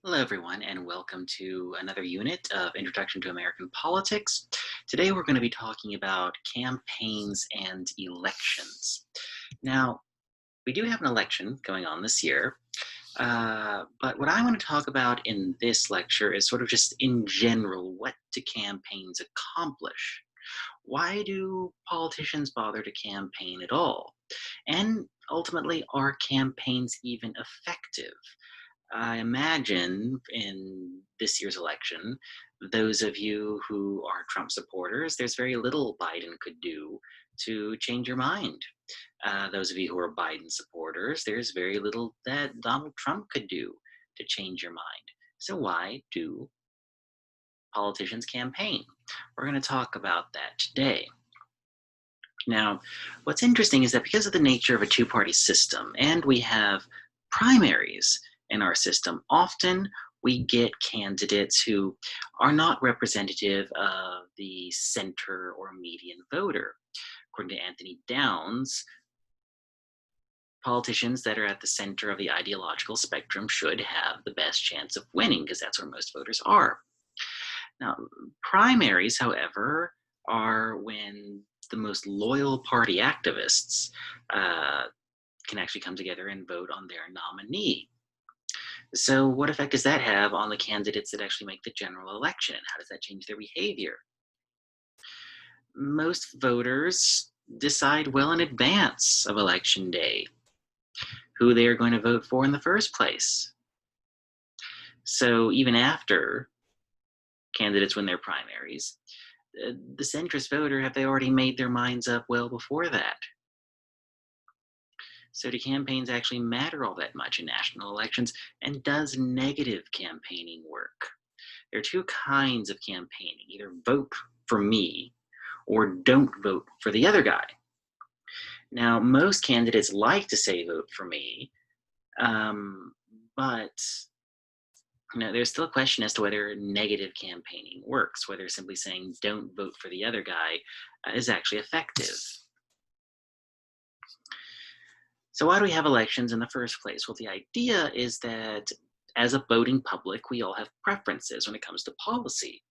Hello, everyone, and welcome to another unit of Introduction to American Politics. Today, we're going to be talking about campaigns and elections. Now, we do have an election going on this year, but what I want to talk about in this lecture is sort of just in general, what do campaigns accomplish? Why do politicians bother to campaign at all? And ultimately, are campaigns even effective? I imagine in this year's election, those of you who are Trump supporters, there's very little Biden could do to change your mind. Those of you who are Biden supporters, there's very little that Donald Trump could do to change your mind. So, why do politicians campaign? We're going to talk about that today. Now, what's interesting is that because of the nature of a two-party system, and we have primaries in our system, often we get candidates who are not representative of the center or median voter. According to Anthony Downs, politicians that are at the center of the ideological spectrum should have the best chance of winning because that's where most voters are. Now, primaries, however, are when the most loyal party activists uh, can actually come together and vote on their nominee. So, what effect does that have on the candidates that actually make the general election? And how does that change their behavior? Most voters decide well in advance of election day who they are going to vote for in the first place. So, even after candidates win their primaries, the centrist voter, have they already made their minds up well before that? So do campaigns actually matter all that much in national elections? And does negative campaigning work? There are two kinds of campaigning: either vote for me or don't vote for the other guy. Now, most candidates like to say vote for me, but there's still a question as to whether negative campaigning works, whether simply saying don't vote for the other guy is actually effective. So why do we have elections in the first place? Well, the idea is that as a voting public, we all have preferences when it comes to policy.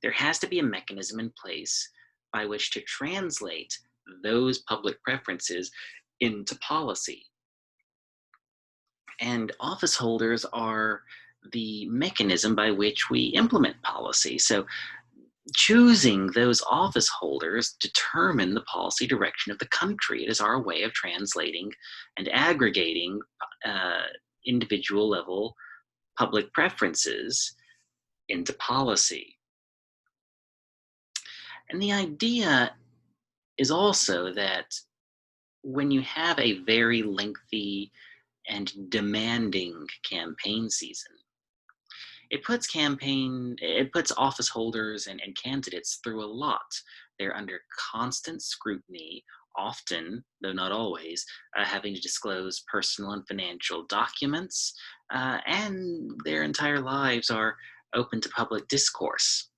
There has to be a mechanism in place by which to translate those public preferences into policy. And office holders are the mechanism by which we implement policy. So choosing those office holders determine the policy direction of the country. It is our way of translating and aggregating individual level public preferences into policy. And the idea is also that when you have a very lengthy and demanding campaign season, it puts office holders and candidates through a lot. They're under constant scrutiny, often, though not always, having to disclose personal and financial documents, and their entire lives are open to public discourse.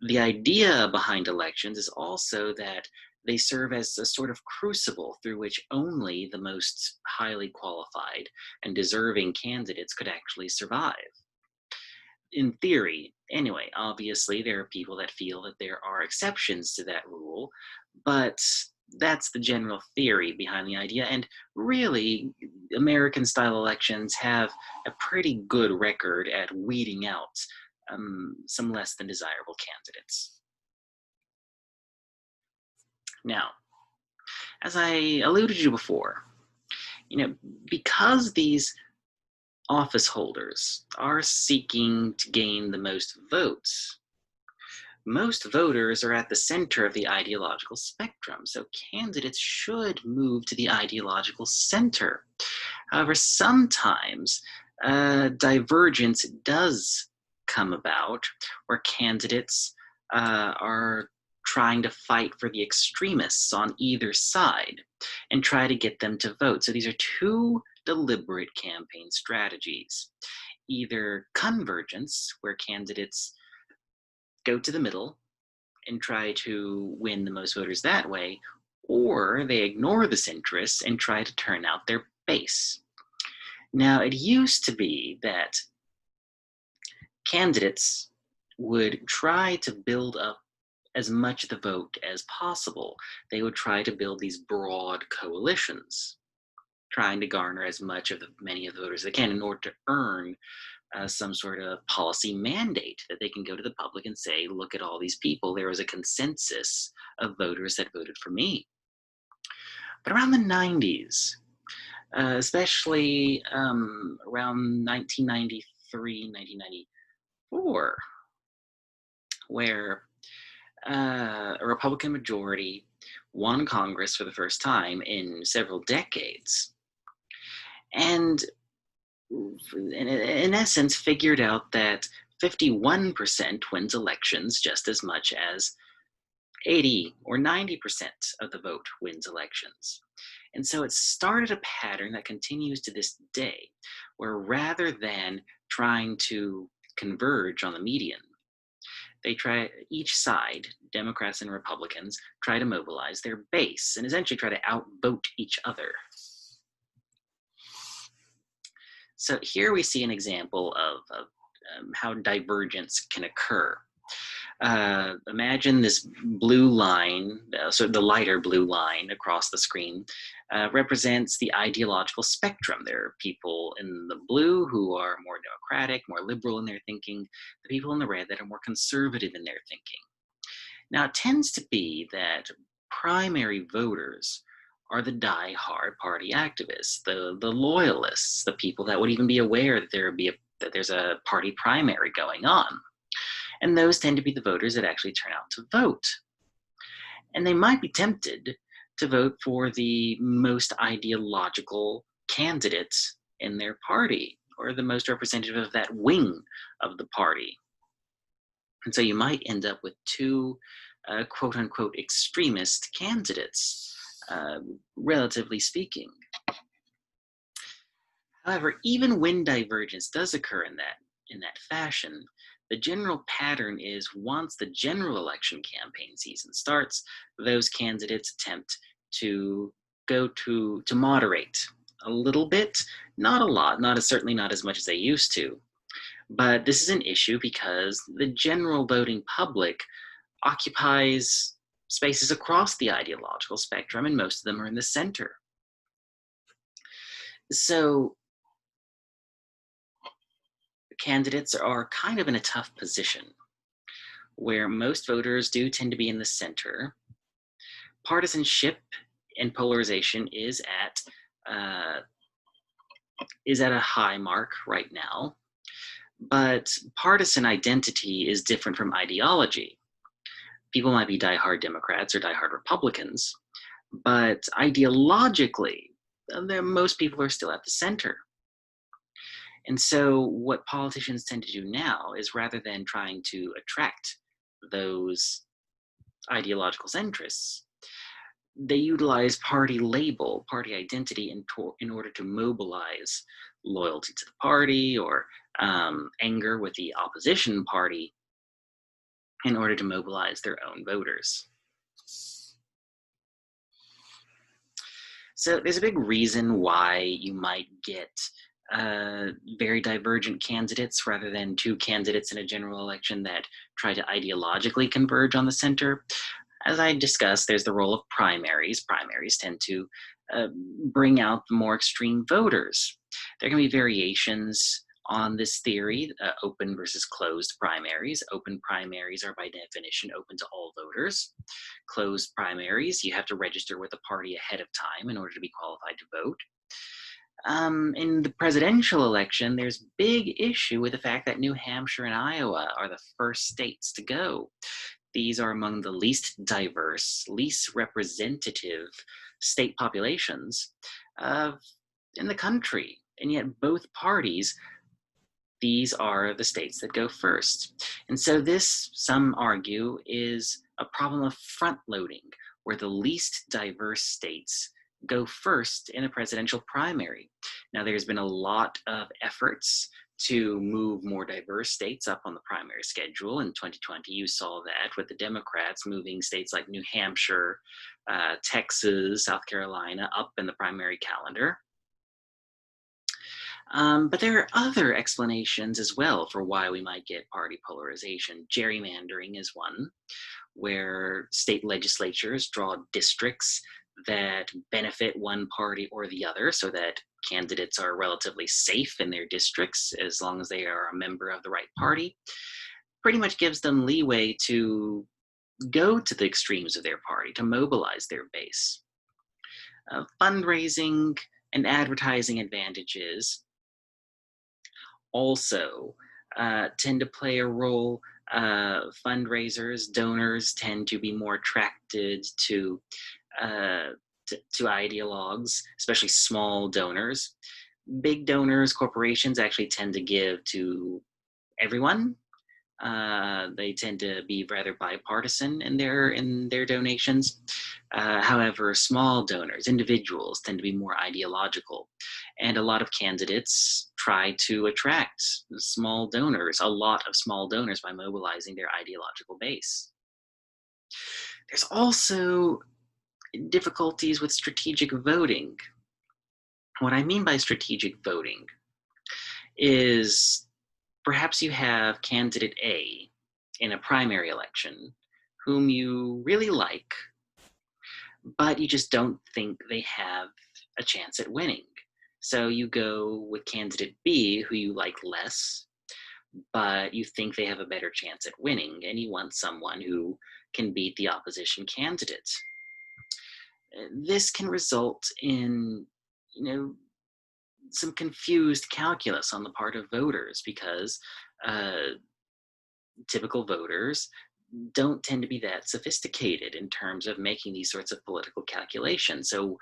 The idea behind elections is also that they serve as a sort of crucible through which only the most highly qualified and deserving candidates could actually survive. In theory, anyway. Obviously, there are people that feel that there are exceptions to that rule, but that's the general theory behind the idea. And really, American style elections have a pretty good record at weeding out some less than desirable candidates. Now, as I alluded to before, you know, because these office holders are seeking to gain the most votes, most voters are at the center of the ideological spectrum, so candidates should move to the ideological center. However, sometimes divergence does come about where candidates are trying to fight for the extremists on either side and try to get them to vote. So these are two deliberate campaign strategies: either convergence, where candidates go to the middle and try to win the most voters that way, or they ignore the centrists and try to turn out their base. Now, it used to be that candidates would try to build up as much of the vote as possible. They would try to build these broad coalitions, trying to garner as much of many of the voters as they can in order to earn some sort of policy mandate that they can go to the public and say, look at all these people. There was a consensus of voters that voted for me. But around the 90s, especially around 1993, 1994, where a Republican majority won Congress for the first time in several decades. And in essence, figured out that 51% wins elections just as much as 80 or 90% of the vote wins elections. And so it started a pattern that continues to this day, where rather than trying to converge on the median, they try, each side, Democrats and Republicans, try to mobilize their base and essentially try to outvote each other. So here we see an example of how divergence can occur. Imagine this blue line, so the lighter blue line across the screen represents the ideological spectrum. There are people in the blue who are more democratic, more liberal in their thinking, the people in the red that are more conservative in their thinking. Now, it tends to be that primary voters are the die-hard party activists, the loyalists, the people that would even be aware that there's a party primary going on. And those tend to be the voters that actually turn out to vote. And they might be tempted to vote for the most ideological candidate in their party, or the most representative of that wing of the party. And so you might end up with two quote unquote extremist candidates, relatively speaking. However, even when divergence does occur in that fashion, the general pattern is once the general election campaign season starts, those candidates attempt to moderate a little bit, not a lot, certainly not as much as they used to. But this is an issue because the general voting public occupies spaces across the ideological spectrum, and most of them are in the center. So candidates are kind of in a tough position where most voters do tend to be in the center. Partisanship and polarization is at a high mark right now, but partisan identity is different from ideology. People might be diehard Democrats or diehard Republicans, but ideologically, most people are still at the center. And so what politicians tend to do now is rather than trying to attract those ideological centrists, they utilize party label, party identity in order to mobilize loyalty to the party or anger with the opposition party in order to mobilize their own voters. So there's a big reason why you might get very divergent candidates rather than two candidates in a general election that try to ideologically converge on the center. As I discussed, there's the role of primaries. Primaries tend to bring out the more extreme voters. There can be variations on this theory, open versus closed primaries. Open primaries are by definition open to all voters. Closed primaries, you have to register with the party ahead of time in order to be qualified to vote. In the presidential election, there's big issue with the fact that New Hampshire and Iowa are the first states to go. These are among the least diverse, least representative state populations in the country. And yet both parties, these are the states that go first. And so this, some argue, is a problem of front loading, where the least diverse states go first in a presidential primary. Now, there's been a lot of efforts to move more diverse states up on the primary schedule. In 2020, you saw that with the Democrats moving states like New Hampshire, Texas, South Carolina up in the primary calendar. But there are other explanations as well for why we might get party polarization. Gerrymandering is one, where state legislatures draw districts that benefit one party or the other so that candidates are relatively safe in their districts as long as they are a member of the right party. Pretty much gives them leeway to go to the extremes of their party, to mobilize their base. Fundraising and advertising advantages also tend to play a role. Fundraisers, donors tend to be more attracted uh, to ideologues, especially small donors. Big donors, corporations actually tend to give to everyone. They tend to be rather bipartisan in their donations. However, small donors, individuals, tend to be more ideological, and a lot of candidates try to attract small donors, a lot of small donors, by mobilizing their ideological base. There's also difficulties with strategic voting. What I mean by strategic voting is perhaps you have candidate A in a primary election whom you really like, but you just don't think they have a chance at winning. So you go with candidate B, who you like less, but you think they have a better chance at winning, and you want someone who can beat the opposition candidate. This can result in, you know, some confused calculus on the part of voters because uh, typical voters don't tend to be that sophisticated in terms of making these sorts of political calculations. So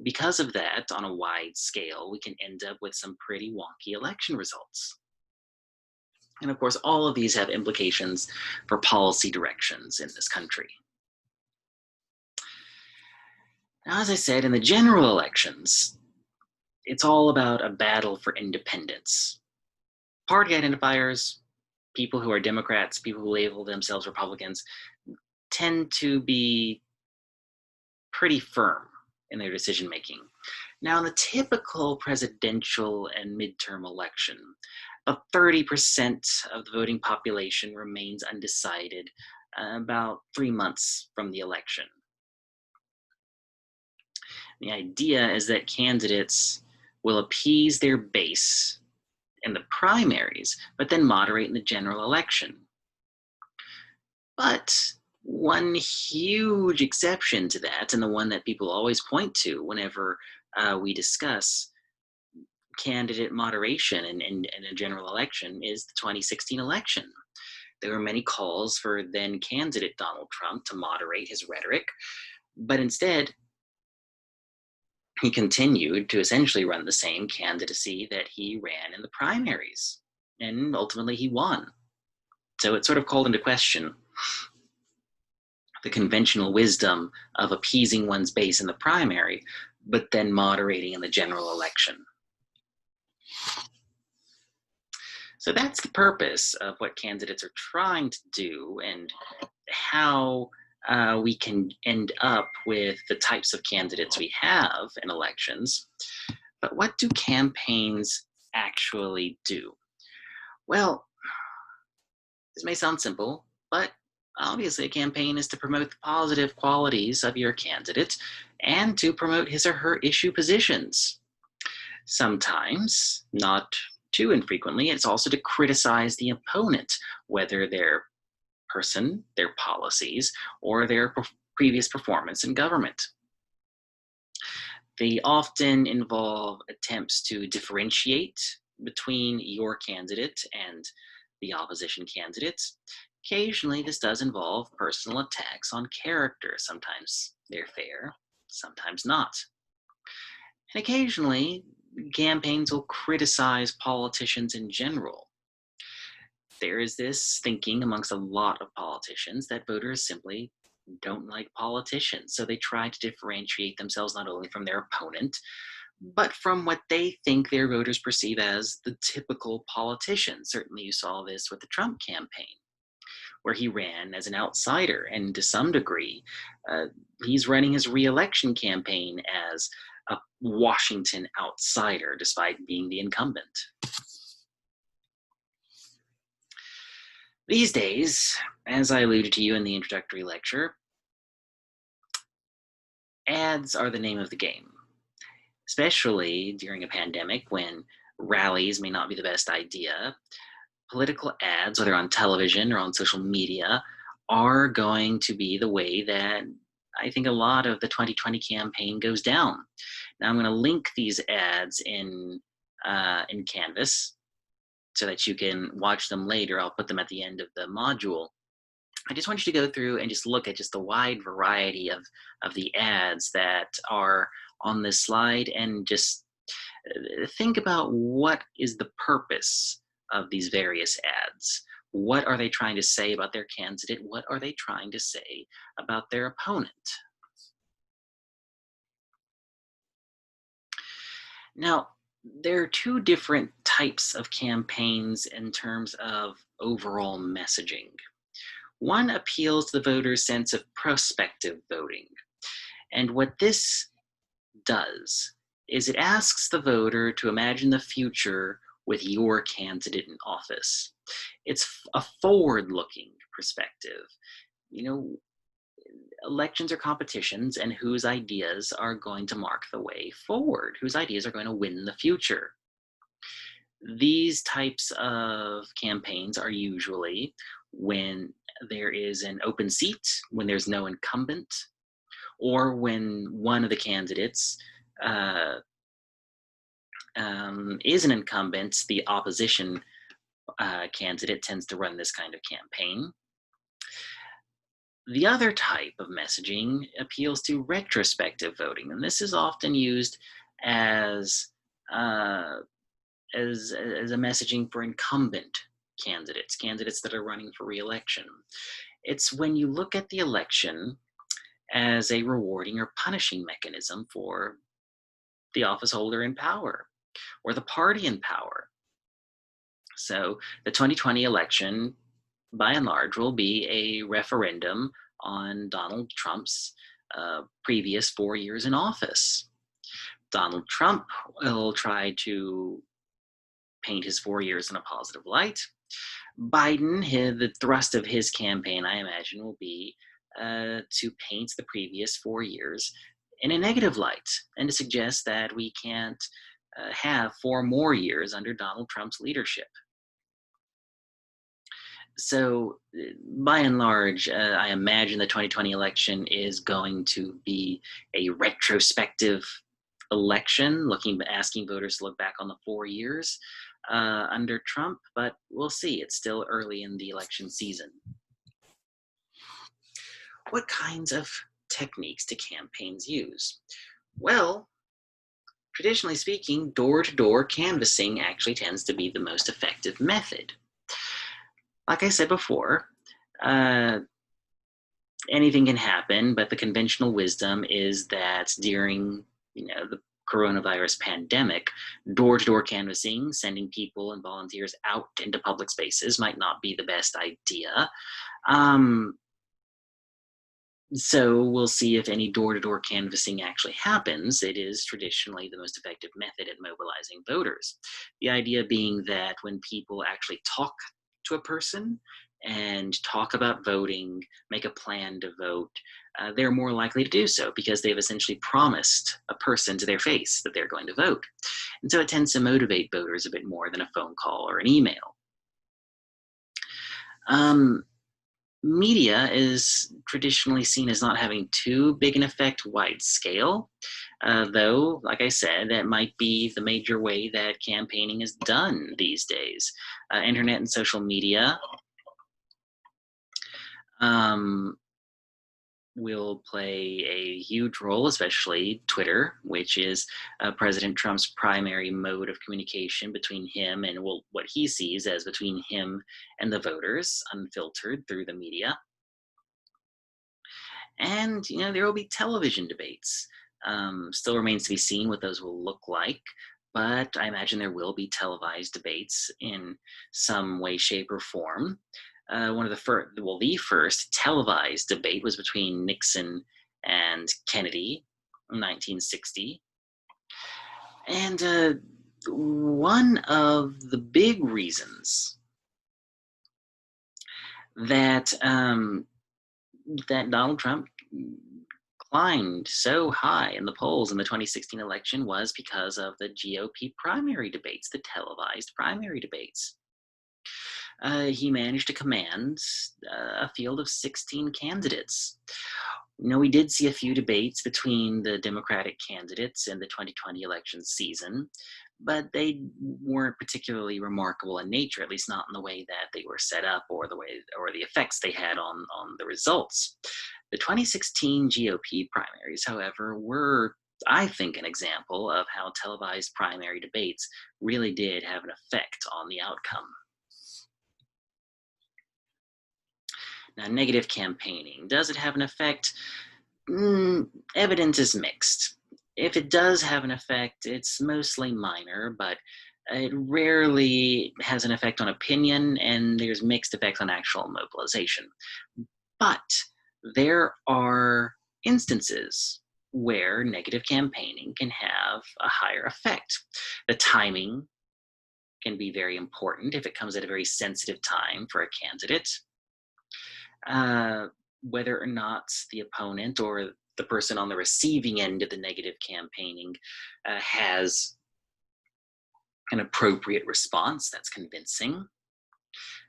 because of that, on a wide scale, we can end up with some pretty wonky election results. And of course, all of these have implications for policy directions in this country. Now, as I said, in the general elections, it's all about a battle for independence. Party identifiers, people who are Democrats, people who label themselves Republicans, tend to be pretty firm in their decision making. Now, in the typical presidential and midterm election, about 30% of the voting population remains undecided about 3 months from the election. The idea is that candidates will appease their base in the primaries, but then moderate in the general election. But one huge exception to that, and the one that people always point to whenever we discuss candidate moderation in a general election, is the 2016 election. There were many calls for then candidate Donald Trump to moderate his rhetoric, but instead, he continued to essentially run the same candidacy that he ran in the primaries, and ultimately he won. So it sort of called into question the conventional wisdom of appeasing one's base in the primary, but then moderating in the general election. So that's the purpose of what candidates are trying to do and how we can end up with the types of candidates we have in elections. But what do campaigns actually do? Well, this may sound simple, but obviously a campaign is to promote the positive qualities of your candidate and to promote his or her issue positions. Sometimes, not too infrequently, it's also to criticize the opponent, whether their person, their policies, or their previous performance in government. They often involve attempts to differentiate between your candidate and the opposition candidates. Occasionally, this does involve personal attacks on character. Sometimes they're fair, sometimes not. And occasionally, campaigns will criticize politicians in general. There is this thinking amongst a lot of politicians that voters simply don't like politicians. So they try to differentiate themselves not only from their opponent, but from what they think their voters perceive as the typical politician. Certainly, you saw this with the Trump campaign, where he ran as an outsider, and to some degree, he's running his re-election campaign as a Washington outsider despite being the incumbent. These days, as I alluded to you in the introductory lecture, ads are the name of the game, especially during a pandemic when rallies may not be the best idea. Political ads, whether on television or on social media, are going to be the way that I think a lot of the 2020 campaign goes down. Now I'm going to link these ads in Canvas so that you can watch them later. I'll put them at the end of the module. I just want you to go through and just look at just the wide variety of the ads that are on this slide, and just think about what is the purpose of these various ads. What are they trying to say about their candidate? What are they trying to say about their opponent? Now, there are two different types of campaigns in terms of overall messaging. One appeals to the voter's sense of prospective voting. And what this does is it asks the voter to imagine the future with your candidate in office. It's a forward-looking perspective. You know, elections are competitions, and whose ideas are going to mark the way forward, whose ideas are going to win the future. These types of campaigns are usually when there is an open seat, when there's no incumbent, or when one of the candidates is an incumbent. The opposition candidate tends to run this kind of campaign. The other type of messaging appeals to retrospective voting, and this is often used as a messaging for incumbent candidates that are running for re-election. It's when you look at the election as a rewarding or punishing mechanism for the office holder in power or the party in power. So the 2020 election, by and large, will be a referendum on Donald Trump's previous 4 years in office. Donald Trump will try to paint his 4 years in a positive light. Biden, the thrust of his campaign, I imagine, will be to paint the previous 4 years in a negative light and to suggest that we can't have 4 more years under Donald Trump's leadership. So, by and large, I imagine the 2020 election is going to be a retrospective election, asking voters to look back on the 4 years under Trump, but we'll see. It's still early in the election season. What kinds of techniques do campaigns use? Well, traditionally speaking, door-to-door canvassing actually tends to be the most effective method. Like I said before, anything can happen, but the conventional wisdom is that during the coronavirus pandemic, door-to-door canvassing, sending people and volunteers out into public spaces might not be the best idea. So we'll see if any door-to-door canvassing actually happens. It is traditionally the most effective method at mobilizing voters. The idea being that when people actually talk to a person and talk about voting, make a plan to vote, they're more likely to do so because they've essentially promised a person to their face that they're going to vote. And so it tends to motivate voters a bit more than a phone call or an email. Media is traditionally seen as not having too big an effect wide scale, though, like I said, that might be the major way that campaigning is done these days. Internet and social media will play a huge role, especially Twitter, which is President Trump's primary mode of communication between him and what he sees as between him and the voters, unfiltered through the media. And, there will be television debates. Still remains to be seen what those will look like, but I imagine there will be televised debates in some way, shape, or form. The first televised debate was between Nixon and Kennedy in 1960. And one of the big reasons that that Donald Trump climbed so high in the polls in the 2016 election was because of the GOP primary debates, the televised primary debates. He managed to command a field of 16 candidates. We did see a few debates between the Democratic candidates in the 2020 election season, but they weren't particularly remarkable in nature, at least not in the way that they were set up or the effects they had on the results. The 2016 GOP primaries, however, were, I think, an example of how televised primary debates really did have an effect on the outcome. Now, negative campaigning, does it have an effect? Evidence is mixed. If it does have an effect, it's mostly minor, but it rarely has an effect on opinion, and there's mixed effects on actual mobilization. But there are instances where negative campaigning can have a higher effect. The timing can be very important if it comes at a very sensitive time for a candidate. Whether or not the opponent or the person on the receiving end of the negative campaigning has an appropriate response that's convincing.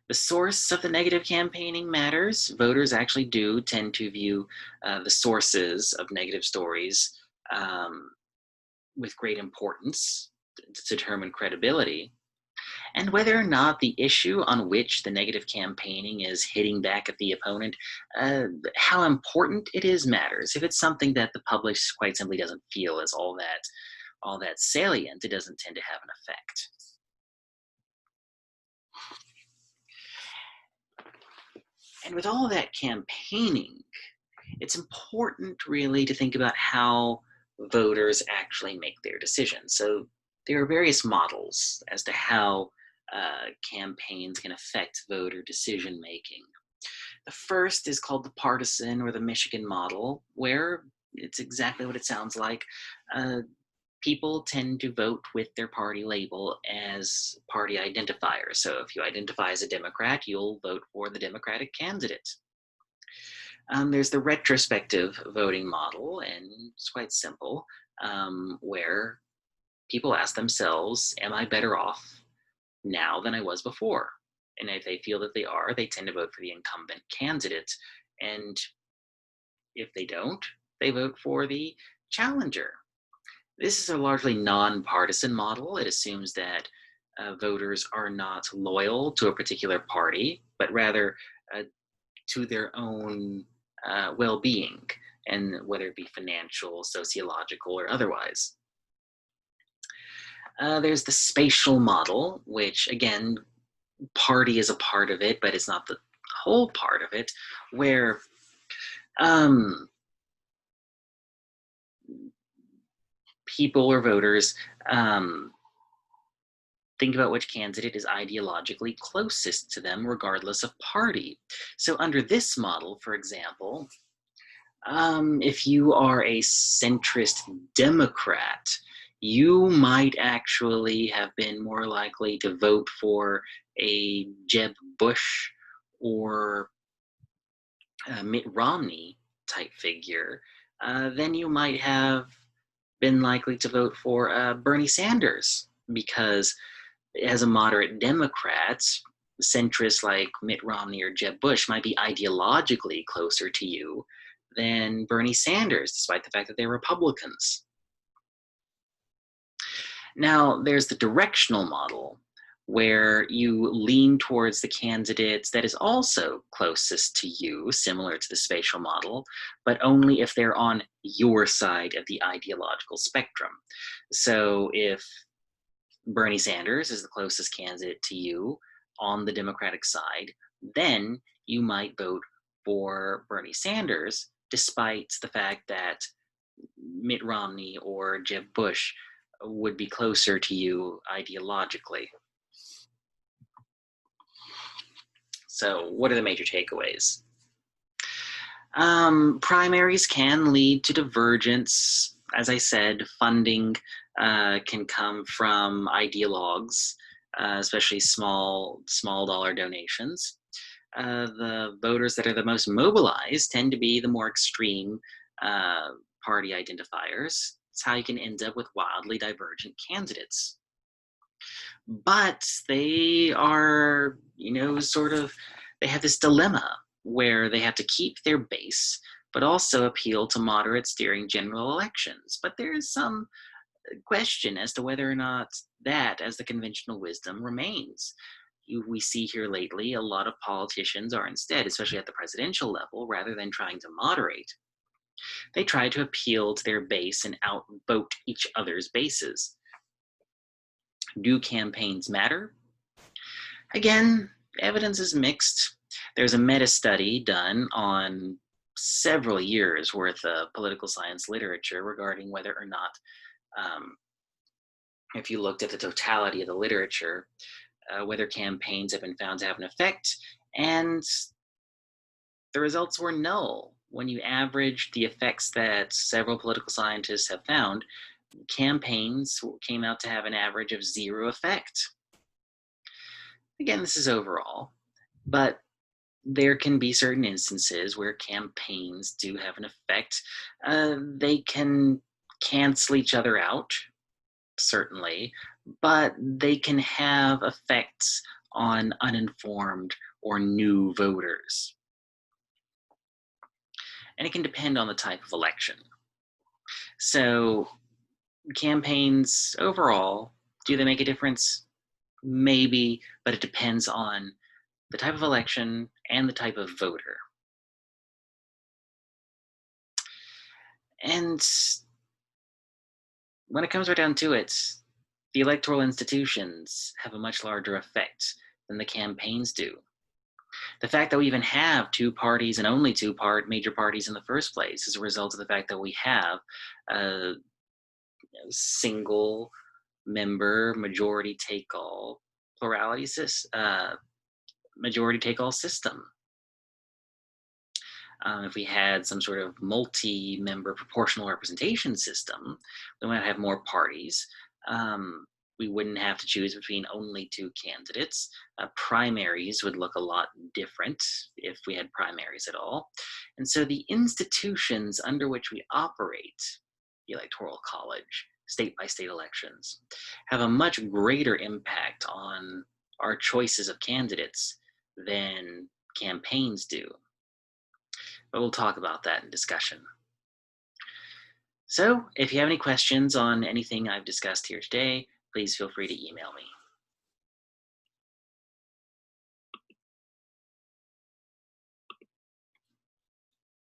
The source of the negative campaigning matters. Voters actually do tend to view the sources of negative stories with great importance to determine credibility. And whether or not the issue on which the negative campaigning is hitting back at the opponent, how important it is matters. If it's something that the public quite simply doesn't feel is all that salient, it doesn't tend to have an effect. And with all that campaigning, it's important really to think about how voters actually make their decisions. So there are various models as to how campaigns can affect voter decision making. The first is called the partisan or the Michigan model, where it's exactly what it sounds like. People tend to vote with their party label as party identifiers. So if you identify as a Democrat, you'll vote for the Democratic candidate. There's the retrospective voting model, and it's quite simple, where people ask themselves, am I better off now than I was before? And if they feel that they are, they tend to vote for the incumbent candidate. And if they don't, they vote for the challenger. This is a largely nonpartisan model. It assumes that voters are not loyal to a particular party, but rather to their own well-being, and whether it be financial, sociological, or otherwise. There's the spatial model, which again, party is a part of it, but it's not the whole part of it, where people or voters think about which candidate is ideologically closest to them, regardless of party. So under this model, for example, if you are a centrist Democrat, you might actually have been more likely to vote for a Jeb Bush or Mitt Romney type figure than you might have been likely to vote for Bernie Sanders, because as a moderate Democrat, centrists like Mitt Romney or Jeb Bush might be ideologically closer to you than Bernie Sanders, despite the fact that they're Republicans. Now, there's the directional model, where you lean towards the candidate that is also closest to you, similar to the spatial model, but only if they're on your side of the ideological spectrum. So if Bernie Sanders is the closest candidate to you on the Democratic side, then you might vote for Bernie Sanders, despite the fact that Mitt Romney or Jeb Bush would be closer to you ideologically. So what are the major takeaways? Primaries can lead to divergence. As I said, funding can come from ideologues, especially small dollar donations. The voters that are the most mobilized tend to be the more extreme party identifiers. It's how you can end up with wildly divergent candidates. But they are, they have this dilemma where they have to keep their base, but also appeal to moderate steering general elections. But there is some question as to whether or not that, as the conventional wisdom, remains. We see here lately a lot of politicians are instead, especially at the presidential level, rather than trying to moderate, they try to appeal to their base and outvote each other's bases. Do campaigns matter? Again, evidence is mixed. There's a meta-study done on several years worth of political science literature regarding whether or not, if you looked at the totality of the literature, whether campaigns have been found to have an effect, and the results were null. When you average the effects that several political scientists have found, campaigns came out to have an average of 0 effect. Again, this is overall, but there can be certain instances where campaigns do have an effect. They can cancel each other out, certainly, but they can have effects on uninformed or new voters. And it can depend on the type of election. So campaigns overall, do they make a difference? Maybe, but it depends on the type of election and the type of voter. And when it comes right down to it, the electoral institutions have a much larger effect than the campaigns do. The fact that we even have 2 parties and only 2 major parties in the first place is a result of the fact that we have a single member majority take all majority take all system. If we had some sort of multi-member proportional representation system, we might have more parties. We wouldn't have to choose between only 2 candidates. Primaries would look a lot different if we had primaries at all. And so the institutions under which we operate, the Electoral College, state-by-state elections, have a much greater impact on our choices of candidates than campaigns do. But we'll talk about that in discussion. So if you have any questions on anything I've discussed here today, please feel free to email me.